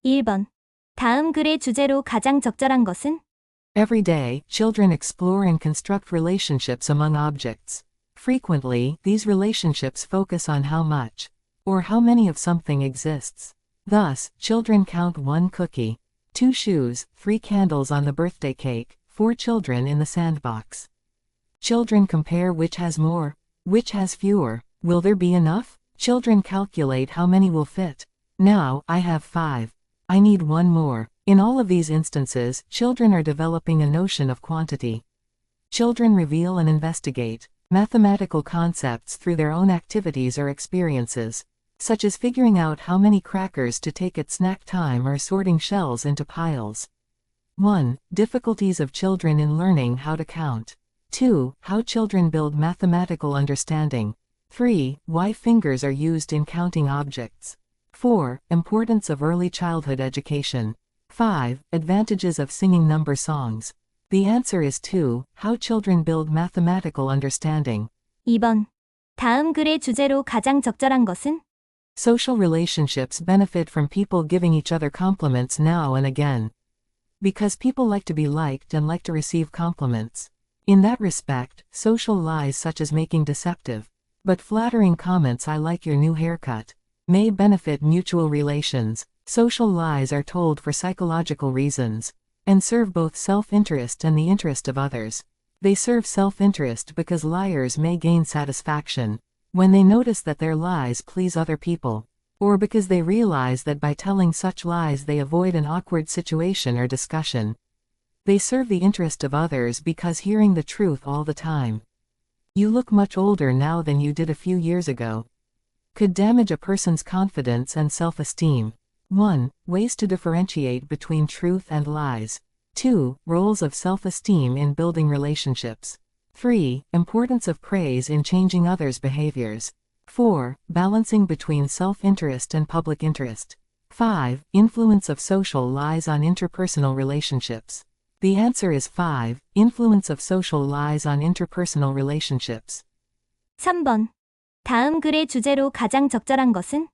1번. 다음 글의 주제로 가장 적절한 것은? Every day, children explore and construct relationships among objects. Frequently, these relationships focus on how much, or how many of something exists. Thus, children count 1 cookie, 2 shoes, 3 candles on the birthday cake, 4 children in the sandbox. Children compare which has more, which has fewer. Will there be enough? Children calculate how many will fit. Now, I have 5. I need 1 more. In all of these instances, children are developing a notion of quantity. Children reveal and investigate mathematical concepts through their own activities or experiences, such as figuring out how many crackers to take at snack time or sorting shells into piles. 1. Difficulties of children in learning how to count. 2. How children build mathematical understanding. 3. Why fingers are used in counting objects. 4. Importance of early childhood education. 5. Advantages of singing number songs. The answer is 2. How children build mathematical understanding. 2번. 다음 글의 주제로 가장 적절한 것은? Social relationships benefit from people giving each other compliments now and again. Because people like to be liked and like to receive compliments. In that respect, social lies such as making deceptive, but flattering comments "I like your new haircut" may benefit mutual relations. Social lies are told for psychological reasons, and serve both self-interest and the interest of others. They serve self-interest because liars may gain satisfaction when they notice that their lies please other people, or because they realize that by telling such lies they avoid an awkward situation or discussion. They serve the interest of others because hearing the truth all the time, "You look much older now than you did a few years ago," could damage a person's confidence and self-esteem. 1. Ways to differentiate between truth and lies. 2. Roles of self-esteem in building relationships. 3. Importance of praise in changing others' behaviors. 4. Balancing between self-interest and public interest. 5. Influence of social lies on interpersonal relationships. The answer is 5. Influence of social lies on interpersonal relationships. 3번. 다음 글의 주제로 가장 적절한 것은?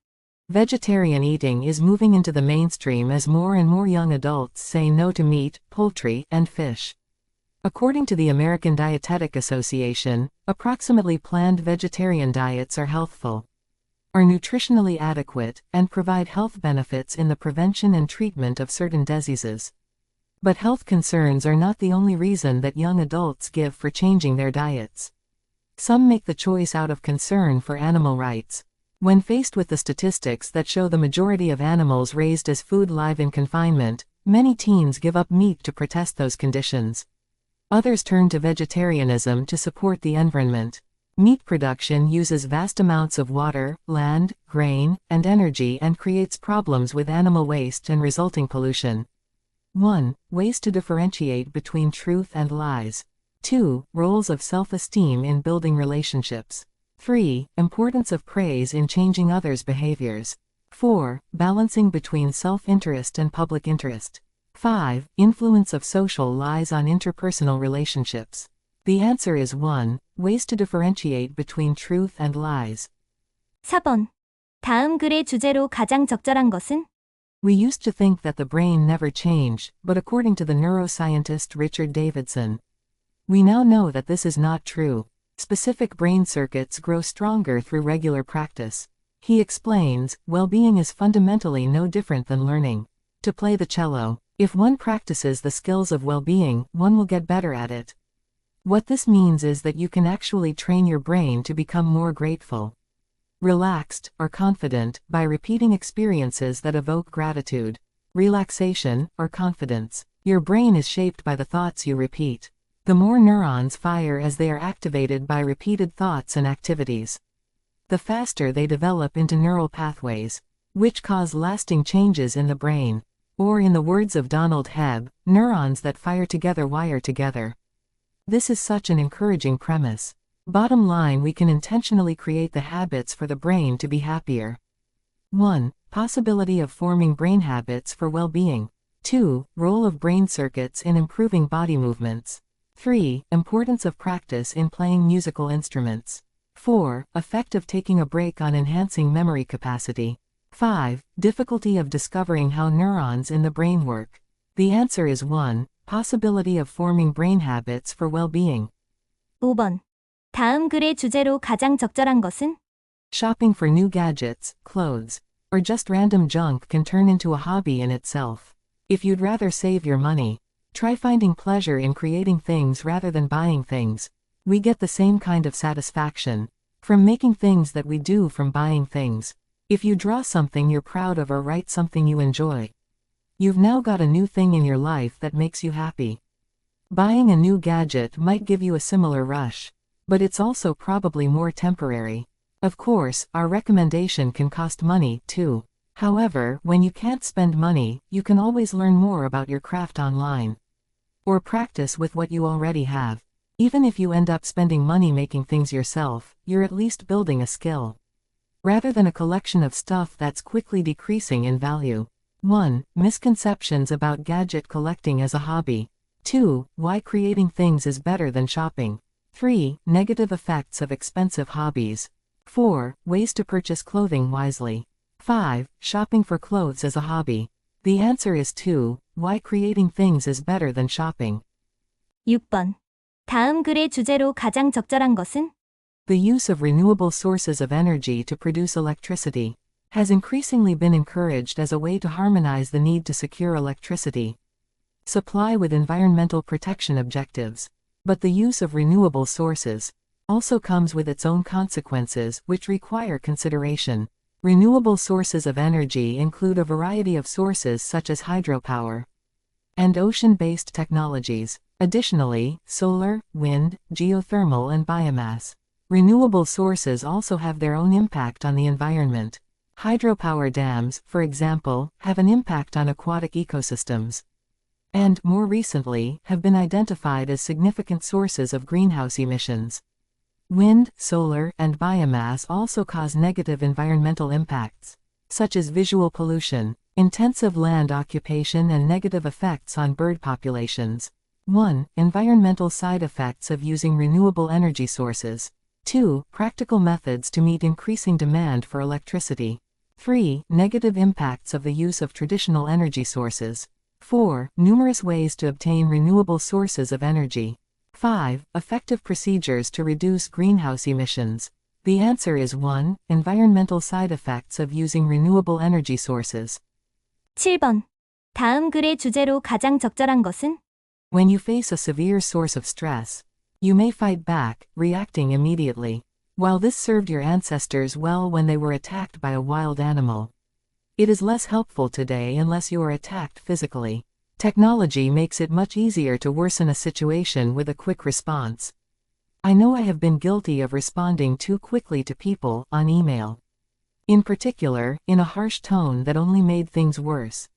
Vegetarian eating is moving into the mainstream as more and more young adults say no to meat, poultry, and fish. According to the American Dietetic Association, approximately planned vegetarian diets are healthful, are nutritionally adequate, and provide health benefits in the prevention and treatment of certain diseases. But health concerns are not the only reason that young adults give for changing their diets. Some make the choice out of concern for animal rights. When faced with the statistics that show the majority of animals raised as food live in confinement, many teens give up meat to protest those conditions. Others turn to vegetarianism to support the environment. Meat production uses vast amounts of water, land, grain, and energy and creates problems with animal waste and resulting pollution. 1. Ways to differentiate between truth and lies. 2. Roles of self-esteem in building relationships. 3. Importance of praise in changing others' behaviors. 4. Balancing between self-interest and public interest. 5. Influence of social lies on interpersonal relationships. The answer is 1. Ways to differentiate between truth and lies. 4번. 다음 글의 주제로 가장 적절한 것은? We used to think that the brain never changed, but according to the neuroscientist Richard Davidson, we now know that this is not true. Specific brain circuits grow stronger through regular practice. He explains, well-being is fundamentally no different than learning to play the cello. If one practices the skills of well-being, one will get better at it. What this means is that you can actually train your brain to become more grateful, relaxed, or confident by repeating experiences that evoke gratitude, relaxation, or confidence. Your brain is shaped by the thoughts you repeat. The more neurons fire as they are activated by repeated thoughts and activities, the faster they develop into neural pathways, which cause lasting changes in the brain. Or in the words of Donald Hebb, neurons that fire together wire together. This is such an encouraging premise. Bottom line, we can intentionally create the habits for the brain to be happier. 1. Possibility of forming brain habits for well-being. 2. Role of brain circuits in improving body movements. 3. Importance of practice in playing musical instruments. 4. Effect of taking a break on enhancing memory capacity. 5. Difficulty of discovering how neurons in the brain work. The answer is 1. Possibility of forming brain habits for well-being. 5번. 다음 글의 주제로 가장 적절한 것은? Shopping for new gadgets, clothes, or just random junk can turn into a hobby in itself. If you'd rather save your money, try finding pleasure in creating things rather than buying things. We get the same kind of satisfaction from making things that we do from buying things. If you draw something you're proud of or write something you enjoy, you've now got a new thing in your life that makes you happy. Buying a new gadget might give you a similar rush, but it's also probably more temporary. Of course, our recommendation can cost money, too. However, when you can't spend money, you can always learn more about your craft online. Or practice with what you already have. Even if you end up spending money making things yourself, you're at least building a skill, rather than a collection of stuff that's quickly decreasing in value. 1. Misconceptions about gadget collecting as a hobby. 2. Why creating things is better than shopping. 3. Negative effects of expensive hobbies. 4. Ways to purchase clothing wisely. 5. Shopping for clothes as a hobby. The answer is 2. Why creating things is better than shopping. 6번. 다음 글의 주제로 가장 적절한 것은? The use of renewable sources of energy to produce electricity has increasingly been encouraged as a way to harmonize the need to secure electricity supply with environmental protection objectives. But the use of renewable sources also comes with its own consequences which require consideration. Renewable sources of energy include a variety of sources such as hydropower and ocean-based technologies. Additionally, solar, wind, geothermal and biomass. Renewable sources also have their own impact on the environment. Hydropower dams, for example, have an impact on aquatic ecosystems, and, more recently, have been identified as significant sources of greenhouse emissions. Wind, solar, and biomass also cause negative environmental impacts, such as visual pollution, intensive land occupation and negative effects on bird populations. 1. Environmental side effects of using renewable energy sources. 2. Practical methods to meet increasing demand for electricity. 3. Negative impacts of the use of traditional energy sources. 4. Numerous ways to obtain renewable sources of energy. 5. Effective procedures to reduce greenhouse emissions. The answer is 1. Environmental side effects of using renewable energy sources. 7번. 다음 글의 주제로 가장 적절한 것은? When you face a severe source of stress, you may fight back, reacting immediately. While this served your ancestors well when they were attacked by a wild animal, it is less helpful today unless you are attacked physically. Technology makes it much easier to worsen a situation with a quick response. I know I have been guilty of responding too quickly to people on email. In particular, in a harsh tone that only made things worse.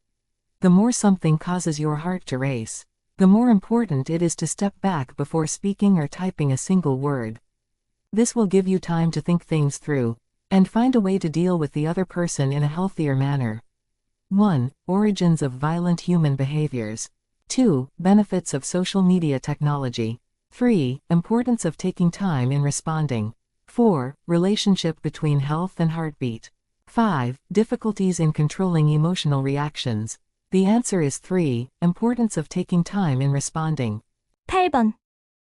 The more something causes your heart to race, the more important it is to step back before speaking or typing a single word. This will give you time to think things through, and find a way to deal with the other person in a healthier manner. 1. Origins of violent human behaviors. 2. Benefits of social media technology. 3. Importance of taking time in responding. 4. Relationship between health and heartbeat. 5. Difficulties in controlling emotional reactions. The answer is 3. Importance of taking time in responding. 8번.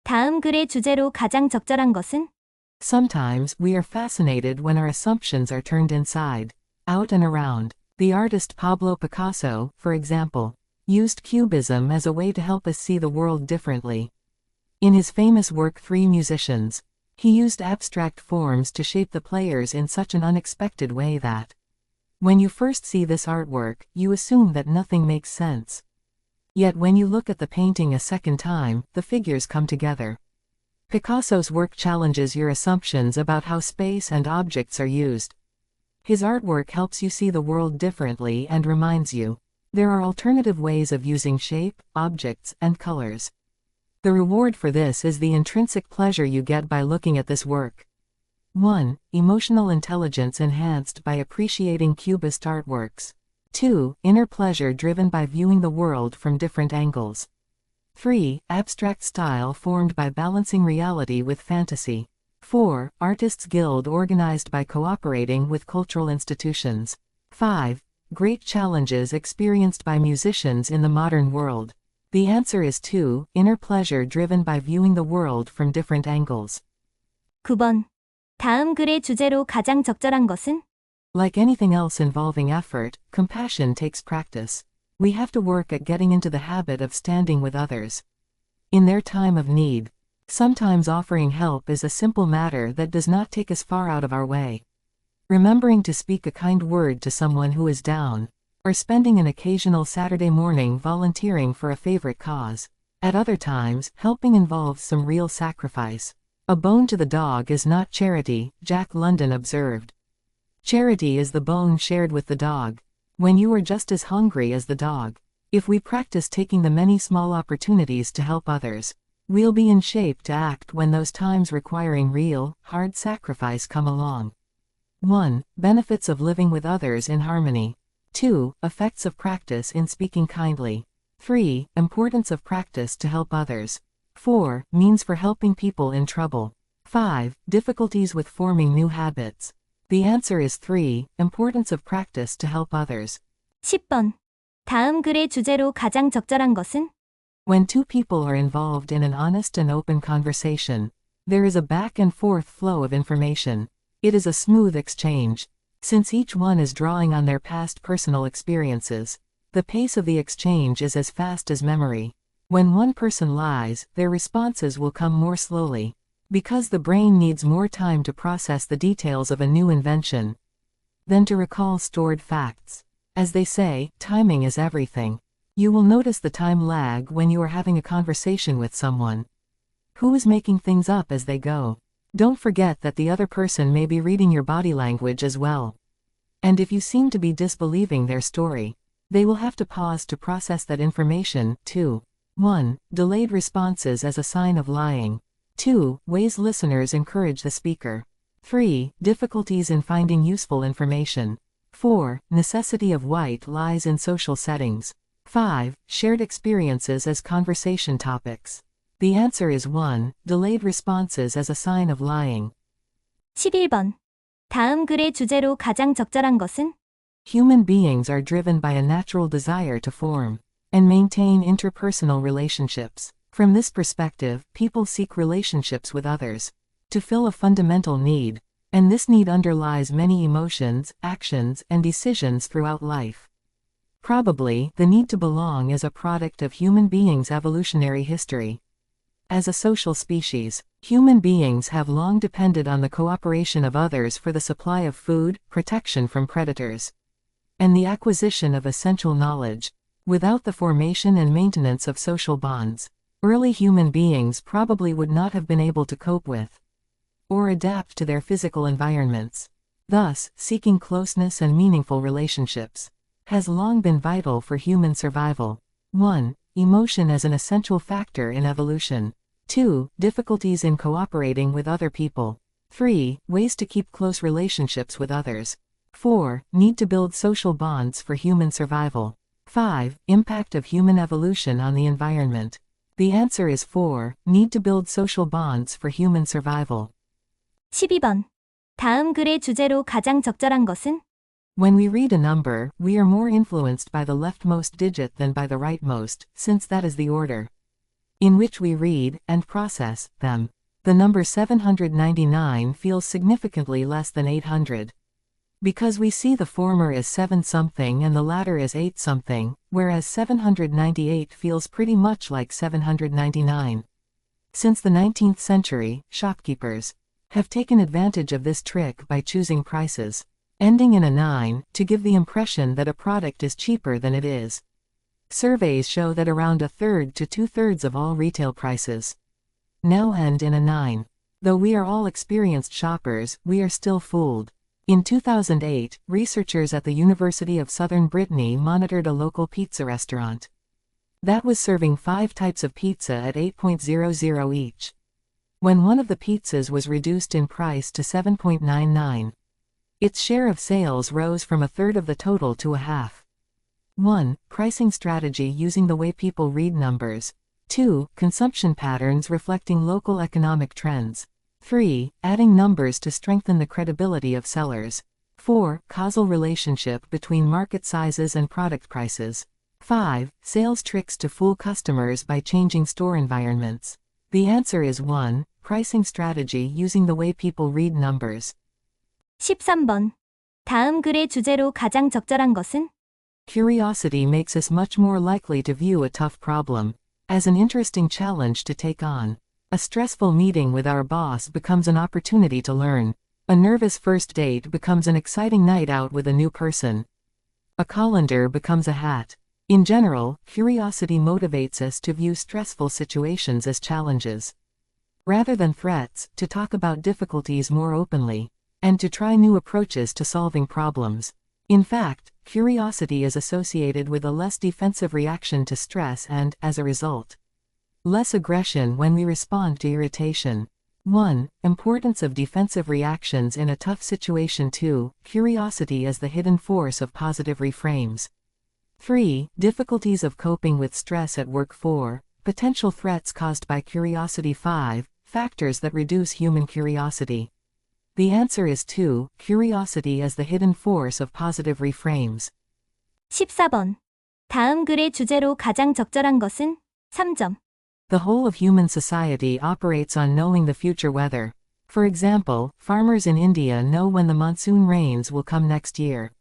다음 글의 주제로 가장 적절한 것은? Sometimes we are fascinated when our assumptions are turned inside, out and around. The artist Pablo Picasso, for example, used cubism as a way to help us see the world differently. In his famous work Three Musicians, he used abstract forms to shape the players in such an unexpected way that, when you first see this artwork, you assume that nothing makes sense. Yet when you look at the painting a second time, the figures come together. Picasso's work challenges your assumptions about how space and objects are used. His artwork helps you see the world differently and reminds you, there are alternative ways of using shape, objects, and colors. The reward for this is the intrinsic pleasure you get by looking at this work. 1. Emotional intelligence enhanced by appreciating Cubist artworks. 2. Inner pleasure driven by viewing the world from different angles. 3. Abstract style formed by balancing reality with fantasy. 4. Artists' Guild organized by cooperating with cultural institutions. 5. Great challenges experienced by musicians in the modern world. The answer is 2. Inner pleasure driven by viewing the world from different angles. 9번. 다음 글의 주제로 가장 적절한 것은? Like anything else involving effort, compassion takes practice. We have to work at getting into the habit of standing with others in their time of need. Sometimes offering help is a simple matter that does not take us far out of our way. Remembering to speak a kind word to someone who is down, or spending an occasional Saturday morning volunteering for a favorite cause. At other times, helping involves some real sacrifice. A bone to the dog is not charity, Jack London observed. Charity is the bone shared with the dog, when you are just as hungry as the dog. If we practice taking the many small opportunities to help others, we'll be in shape to act when those times requiring real, hard sacrifice come along. 1. Benefits of living with others in harmony. 2. Effects of practice in speaking kindly. 3. Importance of practice to help others. 4. Means for helping people in trouble. 5. Difficulties with forming new habits. The answer is 3. Importance of practice to help others. 10번. 다음 글의 주제로 가장 적절한 것은? When two people are involved in an honest and open conversation, there is a back and forth flow of information. It is a smooth exchange. Since each one is drawing on their past personal experiences, the pace of the exchange is as fast as memory. When one person lies, their responses will come more slowly, because the brain needs more time to process the details of a new invention than to recall stored facts. As they say, timing is everything. You will notice the time lag when you are having a conversation with someone who is making things up as they go. Don't forget that the other person may be reading your body language as well. And if you seem to be disbelieving their story, they will have to pause to process that information, too. 1. Delayed responses as a sign of lying. 2. Ways listeners encourage the speaker. 3. Difficulties in finding useful information. 4. Necessity of white lies in social settings. 5. Shared experiences as conversation topics. The answer is 1. Delayed responses as a sign of lying. 11번. 다음 글의 주제로 가장 적절한 것은? Human beings are driven by a natural desire to form and maintain interpersonal relationships. From this perspective, people seek relationships with others to fill a fundamental need, and this need underlies many emotions, actions, and decisions throughout life. Probably, the need to belong is a product of human beings' evolutionary history. As a social species, human beings have long depended on the cooperation of others for the supply of food, protection from predators, and the acquisition of essential knowledge. Without the formation and maintenance of social bonds, early human beings probably would not have been able to cope with or adapt to their physical environments. Thus, seeking closeness and meaningful relationships has long been vital for human survival. 1. Emotion as an essential factor in evolution. 2. Difficulties in cooperating with other people. 3. Ways to keep close relationships with others. 4. Need to build social bonds for human survival. 5. Impact of human evolution on the environment. The answer is 4. Need to build social bonds for human survival. 12번. 다음 글의 주제로 가장 적절한 것은? When we read a number, we are more influenced by the leftmost digit than by the rightmost, since that is the order in which we read and process them. The number 799 feels significantly less than 800. Because we see the former as 7-something and the latter as 8-something, whereas 798 feels pretty much like 799. Since the 19th century, shopkeepers have taken advantage of this trick by choosing prices ending in a 9, to give the impression that a product is cheaper than it is. Surveys show that around 1/3 to 2/3 of all retail prices now end in a 9. Though we are all experienced shoppers, we are still fooled. In 2008, researchers at the University of Southern Brittany monitored a local pizza restaurant that was serving 5 types of pizza at $8.00 each. When one of the pizzas was reduced in price to $7.99, its share of sales rose from 1/3 of the total to 1/2. 1. Pricing strategy using the way people read numbers. 2. Consumption patterns reflecting local economic trends. 3. Adding numbers to strengthen the credibility of sellers. 4. Causal relationship between market sizes and product prices. 5. Sales tricks to fool customers by changing store environments. The answer is 1. Pricing strategy using the way people read numbers. 13번. 다음 글의 주제로 가장 적절한 것은? Curiosity makes us much more likely to view a tough problem as an interesting challenge to take on. A stressful meeting with our boss becomes an opportunity to learn. A nervous first date becomes an exciting night out with a new person. A colander becomes a hat. In general, curiosity motivates us to view stressful situations as challenges. Rather than threats, to talk about difficulties more openly, and to try new approaches to solving problems. In fact, curiosity is associated with a less defensive reaction to stress and, as a result, less aggression when we respond to irritation. 1. Importance of defensive reactions in a tough situation. 2. Curiosity as the hidden force of positive reframes. 3. Difficulties of coping with stress at work. 4. Potential threats caused by curiosity. 5. Factors that reduce human curiosity. The answer is 2. Curiosity as the hidden force of positive reframes. 14번. 다음 글의 주제로 가장 적절한 것은? 3점. The whole of human society operates on knowing the future weather. For example, farmers in India know when the monsoon rains will come next year.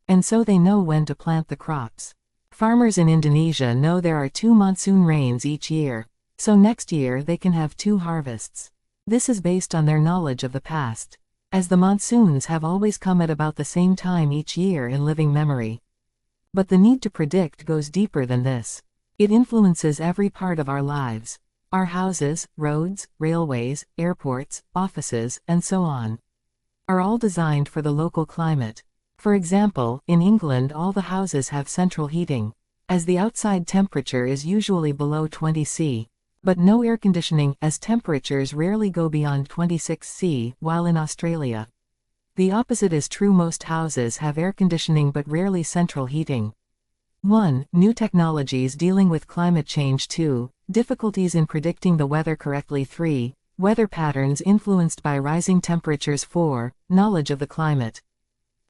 And so they know when to plant the crops. Farmers in Indonesia know there are 2 monsoon rains each year. So next year they can have 2 harvests. This is based on their knowledge of the past, as the monsoons have always come at about the same time each year in living memory. But the need to predict goes deeper than this. It influences every part of our lives. Our houses, roads, railways, airports, offices, and so on, are all designed for the local climate. For example, in England all the houses have central heating, as the outside temperature is usually below 20 C, but no air conditioning, as temperatures rarely go beyond 26 C, while in Australia, the opposite is true. Most houses have air conditioning but rarely central heating. 1. New technologies dealing with climate change. 2. Difficulties in predicting the weather correctly. 3. Weather patterns influenced by rising temperatures. 4. Knowledge of the climate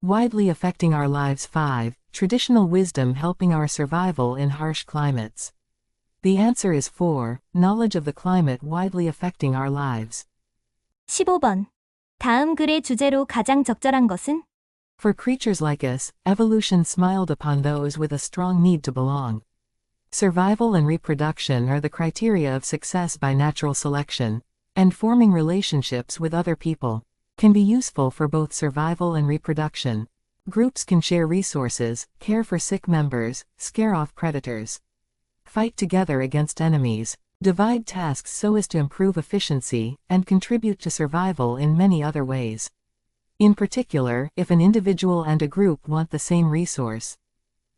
widely affecting our lives. 5. Traditional wisdom helping our survival in harsh climates. The answer is 4. Knowledge of the climate widely affecting our lives. 15번. 다음 글의 주제로 가장 적절한 것은? For creatures like us, evolution smiled upon those with a strong need to belong. Survival and reproduction are the criteria of success by natural selection, and forming relationships with other people can be useful for both survival and reproduction. Groups can share resources, care for sick members, scare off predators, fight together against enemies, divide tasks so as to improve efficiency, and contribute to survival in many other ways. In particular, if an individual and a group want the same resource,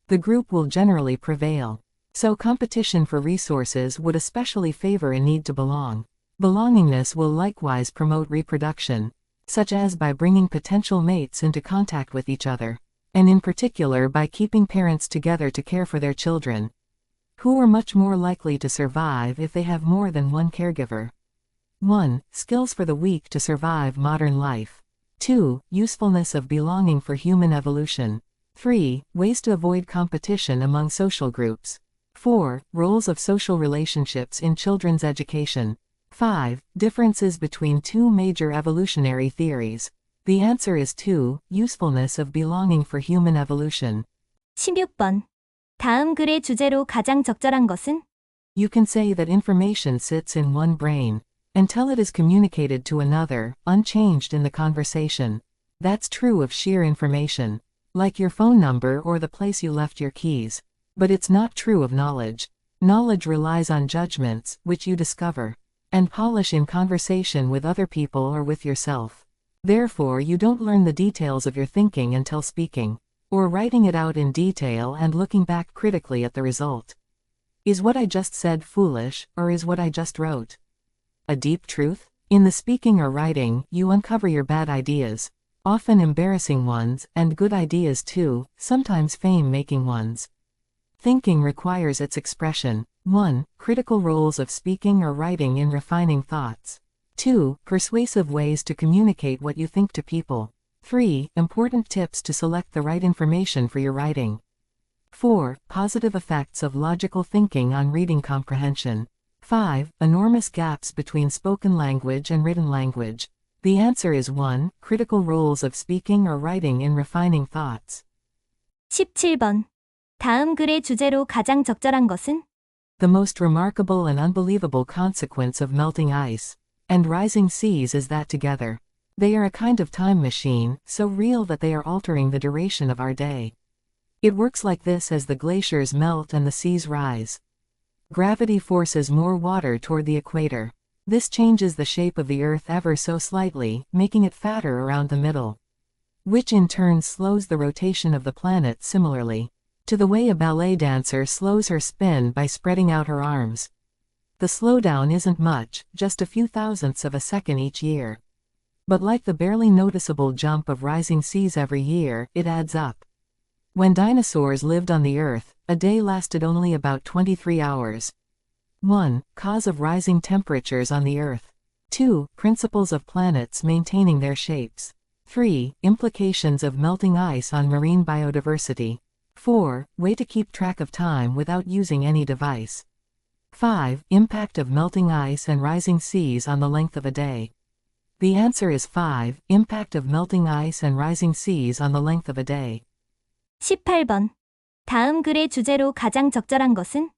the group will generally prevail. So competition for resources would especially favor a need to belong. Belongingness will likewise promote reproduction, such as by bringing potential mates into contact with each other, and in particular by keeping parents together to care for their children, who are much more likely to survive if they have more than one caregiver. 1. Skills for the weak to survive modern life. 2. Usefulness of belonging for human evolution. 3. Ways to avoid competition among social groups. 4. Roles of social relationships in children's education. 5. Differences between 2 major evolutionary theories. The answer is 2. Usefulness of belonging for human evolution. 16번. 다음 글의 주제로 가장 적절한 것은? You can say that information sits in one brain until it is communicated to another, unchanged in the conversation. That's true of sheer information, like your phone number or the place you left your keys. But it's not true of knowledge. Knowledge relies on judgments, which you discover and polish in conversation with other people or with yourself. Therefore you don't learn the details of your thinking until speaking, or writing it out in detail and looking back critically at the result. Is what I just said foolish, or is what I just wrote a deep truth? In the speaking or writing, you uncover your bad ideas, often embarrassing ones, and good ideas too, sometimes fame-making ones. Thinking requires its expression. 1. Critical roles of speaking or writing in refining thoughts. 2. Persuasive ways to communicate what you think to people. 3. Important tips to select the right information for your writing. 4. Positive effects of logical thinking on reading comprehension. 5. Enormous gaps between spoken language and written language. The answer is 1. Critical roles of speaking or writing in refining thoughts. 17번. 다음 글의 주제로 가장 적절한 것은? The most remarkable and unbelievable consequence of melting ice and rising seas is that together they are a kind of time machine, so real that they are altering the duration of our day. It works like this: as the glaciers melt and the seas rise, gravity forces more water toward the equator. This changes the shape of the Earth ever so slightly, making it fatter around the middle, which in turn slows the rotation of the planet similarly to the way a ballet dancer slows her spin by spreading out her arms. The slowdown isn't much, just a few thousandths of a second each year. But like the barely noticeable jump of rising seas every year, it adds up. When dinosaurs lived on the Earth, a day lasted only about 23 hours. 1. Cause of rising temperatures on the Earth. 2. Principles of planets maintaining their shapes. 3. Implications of melting ice on marine biodiversity. 4. Way to keep track of time without using any device. 5. Impact of melting ice and rising seas on the length of a day. The answer is 5. Impact of melting ice and rising seas on the length of a day. 18번. 다음 글의 주제로 가장 적절한 것은?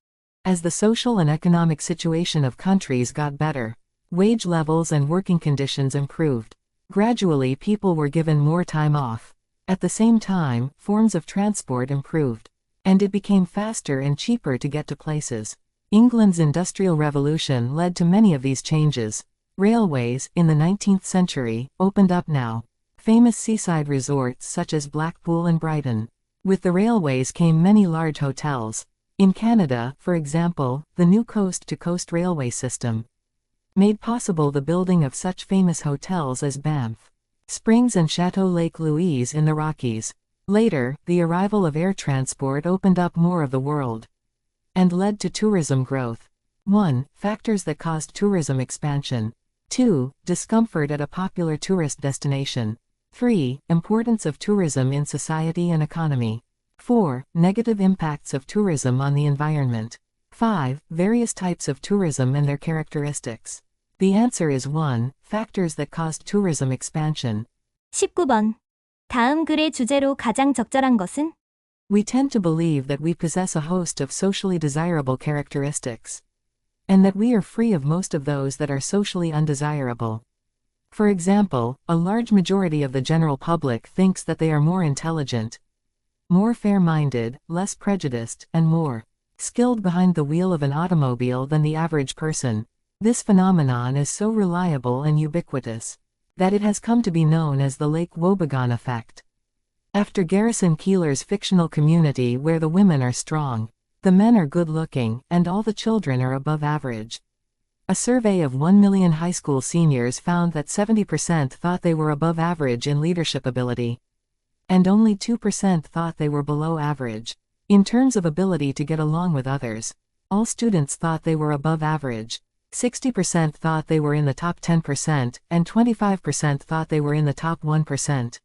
As the social and economic situation of countries got better, wage levels and working conditions improved. Gradually people were given more time off. At the same time, forms of transport improved, and it became faster and cheaper to get to places. England's Industrial Revolution led to many of these changes. Railways, in the 19th century, opened up now. Famous seaside resorts such as Blackpool and Brighton. With the railways came many large hotels. In Canada, for example, the new coast-to-coast railway system made possible the building of such famous hotels as Banff Springs and Chateau Lake Louise in the Rockies. Later, the arrival of air transport opened up more of the world and led to tourism growth. 1. Factors that caused tourism expansion. 2. Discomfort at a popular tourist destination. 3. Importance of tourism in society and economy. 4. Negative impacts of tourism on the environment. 5. Various types of tourism and their characteristics. The answer is 1. Factors that caused tourism expansion. 19번. 다음 글의 주제로 가장 적절한 것은? We tend to believe that we possess a host of socially desirable characteristics, and that we are free of most of those that are socially undesirable. For example, a large majority of the general public thinks that they are more intelligent, more fair-minded, less prejudiced, and more skilled behind the wheel of an automobile than the average person. This phenomenon is so reliable and ubiquitous that it has come to be known as the Lake Wobegon effect. After Garrison Keillor's fictional Community, where the women are strong, the men are good-looking, and all the children are above average. A survey of 1 million high school seniors found that 70% thought they were above average in leadership ability, and only 2% thought they were below average. In terms of ability to get along with others, all students thought they were above average. 60% thought they were in the top 10%, and 25% thought they were in the top 1%.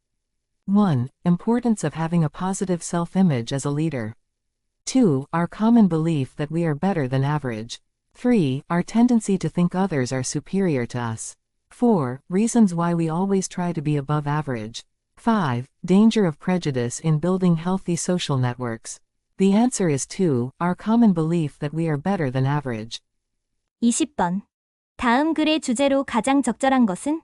1. Importance of having a positive self-image as a leader. 2. Our common belief that we are better than average. 3. Our tendency to think others are superior to us. 4. Reasons why we always try to be above average. 5. Danger of prejudice in building healthy social networks. The answer is 2. Our common belief that we are better than average. 20번. 다음 글의 주제로 가장 적절한 것은?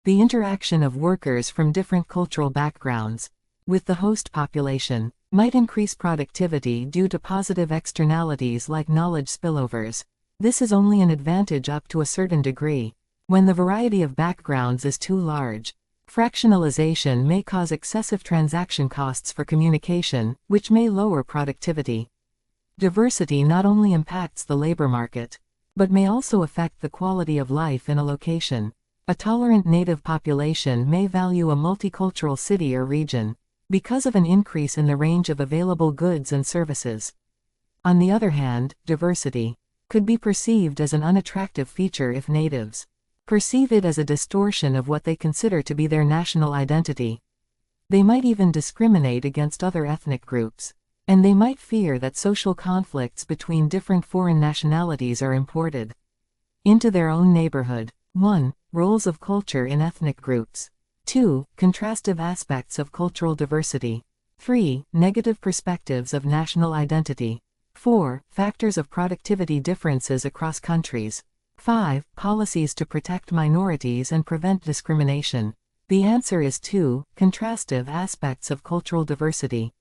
The interaction of workers from different cultural backgrounds with the host population might increase productivity due to positive externalities like knowledge spillovers. This is only an advantage up to a certain degree. When the variety of backgrounds is too large, fractionalization may cause excessive transaction costs for communication, which may lower productivity. Diversity not only impacts the labor market, but may also affect the quality of life in a location. A tolerant native population may value a multicultural city or region because of an increase in the range of available goods and services. On the other hand, diversity could be perceived as an unattractive feature if natives perceive it as a distortion of what they consider to be their national identity. They might even discriminate against other ethnic groups. And they might fear that social conflicts between different foreign nationalities are imported into their own neighborhood. 1. Roles of culture in ethnic groups. 2. Contrastive aspects of cultural diversity. 3. Negative perspectives of national identity. 4. Factors of productivity differences across countries. 5. Policies to protect minorities and prevent discrimination. The answer is 2. Contrastive aspects of cultural diversity.